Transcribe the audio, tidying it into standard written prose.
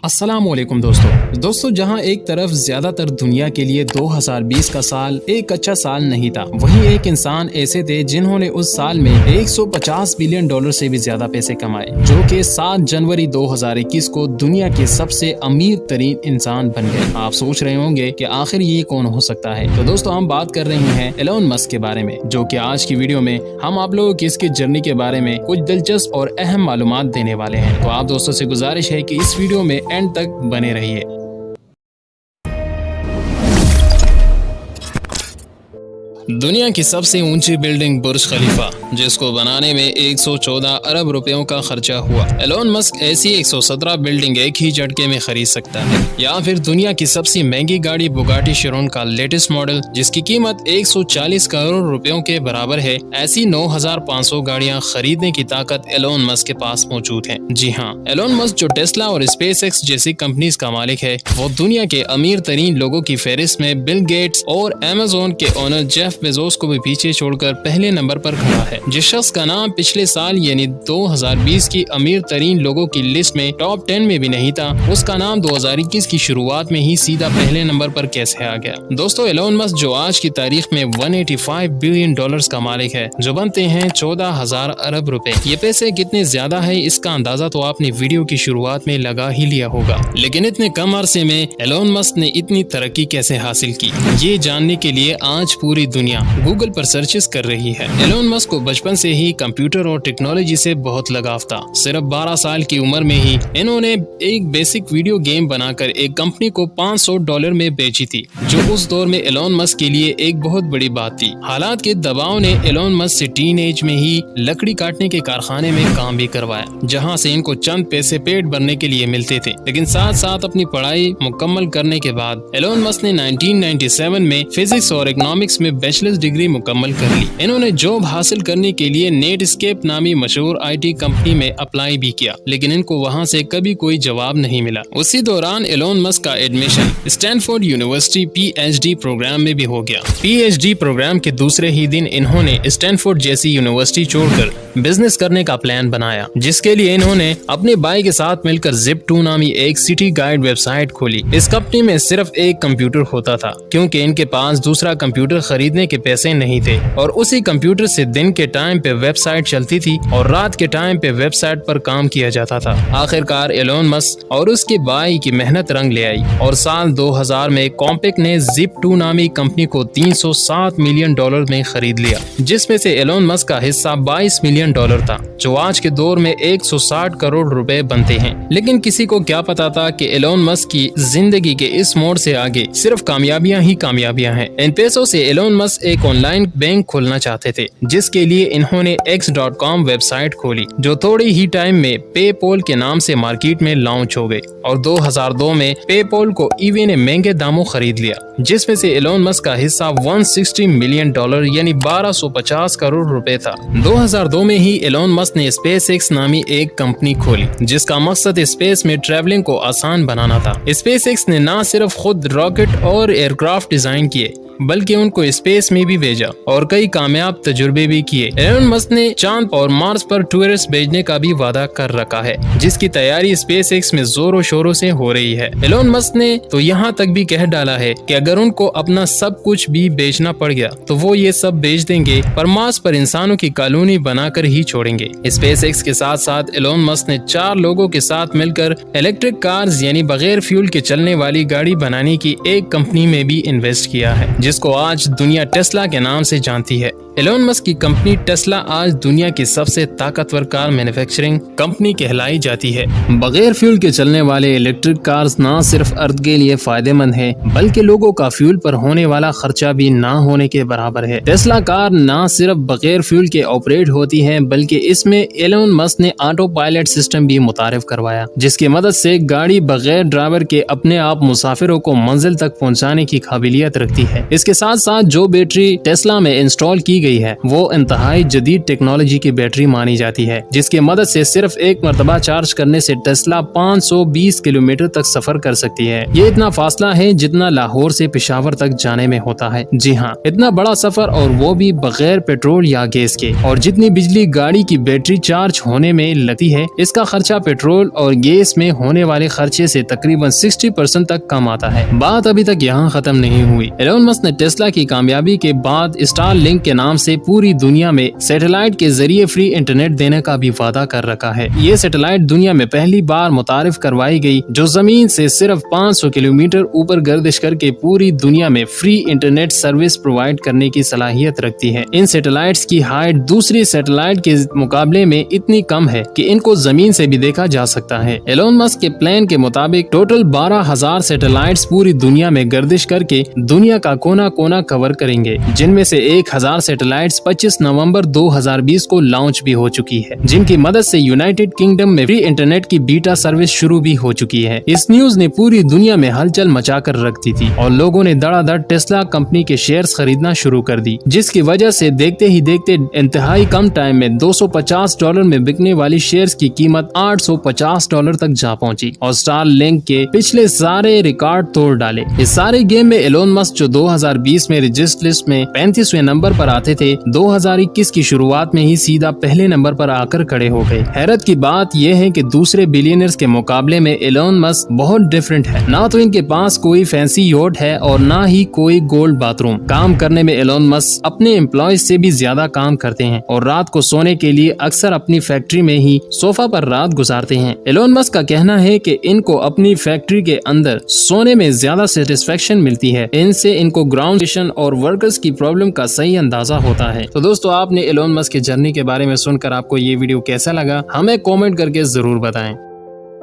अस्सलाम वालेकुम दोस्तों जहां एक तरफ ज्यादातर दुनिया के लिए 2020 का साल एक अच्छा साल नहीं था, वहीं एक इंसान ऐसे थे जिन्होंने उस साल में 150 बिलियन डॉलर से भी ज्यादा पैसे कमाए, जो कि 7 जनवरी 2021 को दुनिया के सबसे अमीर तरीन इंसान बन गए। आप सोच रहे होंगे कि आखिर ये कौन हो सकता है। तो दोस्तों हम बात कर रहे हैं एलोन मस्क के बारे में, जो कि आज की वीडियो में हम आप लोगों की इसकी जर्नी के बारे में कुछ दिलचस्प और अहम मालूमात देने वाले हैं। तो आप दोस्तों से गुजारिश है कि इस वीडियो में एंड तक बने रहिए। दुनिया की सबसे ऊंची बिल्डिंग बुर्ज खलीफा, जिसको बनाने में 114 अरब रुपयों का खर्चा हुआ। एलोन मस्क ऐसी 117 बिल्डिंग एक ही झटके में खरीद सकता है। या फिर दुनिया की सबसे महंगी गाड़ी बुगाटी चिरोन का लेटेस्ट मॉडल, जिसकी कीमत 140 करोड़ रुपयों के बराबर है। ऐसी 9500 गाड़ियां खरीदने की ताकत एलोन मस्क के पास मौजूद है। जी हाँ, एलोन मस्क जो टेस्ला और स्पेसएक्स जैसी कंपनीज का मालिक है, वो दुनिया के अमीर तरीन लोगों की फहरिस्त में बिल गेट्स और अमेज़न के ओनर जेफ बेजोस को भी पीछे छोड़कर पहले नंबर पर खड़ा है। जिस शख्स का नाम पिछले साल यानी 2020 की अमीर तरीन लोगों की लिस्ट में टॉप 10 में भी नहीं था, उसका नाम 2021 की शुरुआत में ही सीधा पहले नंबर पर कैसे आ गया। दोस्तों एलोन मस्क जो आज की तारीख में 185 बिलियन डॉलर्स का मालिक है, जो बनते हैं 14,000 अरब रुपए। ये पैसे कितने ज्यादा है, इसका अंदाजा तो आपने वीडियो की शुरुआत में लगा ही लिया होगा। लेकिन इतने कम अरसे में एलोन मस्क ने इतनी तरक्की कैसे हासिल की, ये जानने के लिए आज पूरी दुनिया गूगल पर सर्चेस कर रही है। एलोन मस्क को बचपन से ही कंप्यूटर और टेक्नोलॉजी से बहुत लगाव था। सिर्फ 12 साल की उम्र में ही इन्होंने एक बेसिक वीडियो गेम बनाकर एक कंपनी को $500 में बेची थी, जो उस दौर में एलोन मस्क के लिए एक बहुत बड़ी बात थी। हालात के दबाव ने एलोन मस्क से टीन एज में ही लकड़ी काटने के कारखाने में काम भी करवाया, जहाँ से इनको चंद पैसे पेट भरने के लिए मिलते थे। लेकिन साथ साथ अपनी पढ़ाई मुकम्मल करने के बाद एलोन मस्क ने 1997 में फिजिक्स और इकोनॉमिक्स में बैचलर्स डिग्री मुकम्मल कर ली। इन्होंने जॉब हासिल करने के लिए नेटस्केप नामी मशहूर IT कंपनी में अप्लाई भी किया, लेकिन इनको वहां से कभी कोई जवाब नहीं मिला। उसी दौरान एलोन मस्क का admission Stanford university PhD program में भी हो गया। PhD प्रोग्राम के दूसरे ही दिन इन्होंने स्टैनफोर्ड जैसी यूनिवर्सिटी छोड़कर बिजनेस करने का प्लान बनाया, जिसके लिए इन्होंने अपने भाई के साथ मिलकर Zip2 नामी एक सिटी गाइड वेबसाइट खोली। इस कंपनी में सिर्फ एक कंप्यूटर होता था, क्योंकि इनके पास दूसरा कंप्यूटर खरीदने के पैसे नहीं थे, और उसी कंप्यूटर से दिन के टाइम पे वेबसाइट चलती थी और रात के टाइम पे वेबसाइट पर काम किया जाता था। आखिरकार एलोन मस्क और उसके भाई की मेहनत रंग ले आई और साल 2000 में कॉम्पेक ने Zip2 नामी कंपनी को $307 मिलियन में खरीद लिया, जिसमें से एलोन मस्क का हिस्सा $22 मिलियन था, जो आज के दौर में 160 करोड़ रुपए बनते हैं। लेकिन किसी को क्या पता था कि एलोन मस्क की जिंदगी के इस मोड़ से आगे सिर्फ कामयाबियां ही कामयाबियां हैं। इन पैसों से एलोन मस्क एक ऑनलाइन बैंक खोलना चाहते थे, जिसके लिए इन्होंने X.com वेबसाइट खोली, जो थोड़ी ही टाइम में पेपॉल के नाम से मार्केट में लॉन्च हो गई। और 2002 में पेपॉल को ईबे ने महंगे दामों खरीद लिया, जिसमें से एलोन मस्क का हिस्सा $160 मिलियन यानी 1250 करोड़ रुपए था। 2002 में ही एलोन मस्क ने SpaceX नामी एक कंपनी खोली, जिसका मकसद स्पेस में ट्रैवलिंग को आसान बनाना था। SpaceX ने न सिर्फ खुद रॉकेट और एयरक्राफ्ट डिजाइन किए, बल्कि उनको स्पेस में भी भेजा और कई कामयाब तजुर्बे भी किए। एलोन मस्क ने चांद और मार्स पर टूरिस्ट भेजने का भी वादा कर रखा है, जिसकी तैयारी SpaceX में जोरों शोरों से हो रही है। एलोन मस्क ने तो यहाँ तक भी कह डाला है कि अगर उनको अपना सब कुछ भी बेचना पड़ गया तो वो ये सब बेच देंगे, पर मार्स पर इंसानों की कॉलोनी बनाकर ही छोड़ेंगे। SpaceX के साथ साथ एलोन मस्क ने 4 लोगों के साथ मिलकर इलेक्ट्रिक कार्स यानी बगैर फ्यूल के चलने वाली गाड़ी बनाने की एक कंपनी में भी इन्वेस्ट किया है, जिसको आज दुनिया टेस्ला के नाम से जानती है। एलोन मस्क की कंपनी टेस्ला आज दुनिया की सबसे ताकतवर कार मैन्युफैक्चरिंग कंपनी कहलाई जाती है। बगैर फ्यूल के चलने वाले इलेक्ट्रिक कार्स न सिर्फ अर्थ के लिए फायदेमंद है, बल्कि लोगों का फ्यूल पर होने वाला खर्चा भी ना होने के बराबर है। टेस्ला कार न सिर्फ बगैर फ्यूल के ऑपरेट होती है, बल्कि इसमें एलोन मस्क ने ऑटो पायलट सिस्टम भी मुतारिफ करवाया, जिसकी मदद से गाड़ी बगैर ड्राइवर के अपने आप मुसाफिरों को मंजिल तक पहुँचाने की काबिलियत रखती है। इसके साथ साथ जो बैटरी टेस्ला में इंस्टॉल की गई है वो इंतहाई जदीद टेक्नोलॉजी की बैटरी मानी जाती है, जिसकी मदद से सिर्फ एक मरतबा चार्ज करने से टेस्ला 520 किलोमीटर तक सफर कर सकती है। ये इतना फासला है जितना लाहौर से पेशावर तक जाने में होता है। जी हाँ, इतना बड़ा सफर और वो भी बगैर पेट्रोल या गैस के। और जितनी बिजली गाड़ी की बैटरी चार्ज होने में लगती है, इसका खर्चा पेट्रोल और गैस में होने वाले खर्चे से तकरीबन 60% तक कम आता है। बात अभी तक यहाँ खत्म नहीं हुई। एलोन मस्क ने टेस्ला की कामयाबी के बाद स्टारलिंक के नाम से पूरी दुनिया में सैटेलाइट के जरिए फ्री इंटरनेट देने का भी वादा कर रखा है। ये सैटेलाइट दुनिया में पहली बार मुतारिफ करवाई गई, जो जमीन से सिर्फ 500 किलोमीटर ऊपर गर्दिश करके पूरी दुनिया में फ्री इंटरनेट सर्विस प्रोवाइड करने की सलाहियत रखती है। इन सैटेलाइट्स की हाइट दूसरी सैटेलाइट के मुकाबले में इतनी कम है कि इनको जमीन से भी देखा जा सकता है। एलोन मस्क के प्लान के मुताबिक टोटल 12,000 सैटेलाइट्स पूरी दुनिया में गर्दिश करके दुनिया का कोना कोना कवर करेंगे, जिनमें से 1,000 सैटेलाइट्स 25 नवंबर 2020 को लॉन्च भी हो चुकी है, जिनकी मदद से यूनाइटेड किंगडम में फ्री इंटरनेट की बीटा सर्विस शुरू भी हो चुकी है। इस न्यूज ने पूरी दुनिया में हलचल मचाकर रख दी थी और लोगों ने धड़ाधड़ टेस्ला कंपनी के शेयर्स खरीदना शुरू कर दी, जिसकी वजह से देखते ही देखते इंतहाई कम टाइम में $250 में बिकने वाली शेयर्स की कीमत $850 तक जा पहुंची और स्टारलिंक के पिछले सारे रिकॉर्ड तोड़ डाले। इस सारे गेम में एलोन मस्क जो 2020 में रजिस्टर लिस्ट में 35वें नंबर पर आते थे, 2021 की शुरुआत में ही सीधा पहले नंबर पर आकर खड़े हो गए। हैरत की बात यह है कि दूसरे बिलियनर्स के मुकाबले में एलोन मस्क बहुत डिफरेंट है। ना तो इनके पास कोई फैंसी योट है और ना ही कोई गोल्ड बाथरूम। काम करने में एलोन मस्क अपने एम्प्लॉयज से भी ज्यादा काम करते हैं और रात को सोने के लिए अक्सर अपनी फैक्ट्री में ही सोफा पर रात गुजारते हैं। एलोन मस्क का कहना है कि इनको अपनी फैक्ट्री के अंदर सोने में ज्यादा सेटिस्फेक्शन मिलती है। इनसे इनको ग्राउंड स्टेशन और वर्कर्स की प्रॉब्लम का सही अंदाजा होता है। तो दोस्तों, आपने एलोन मस्क की जर्नी के बारे में सुनकर आपको ये वीडियो कैसा लगा, हमें कमेंट करके जरूर बताएं।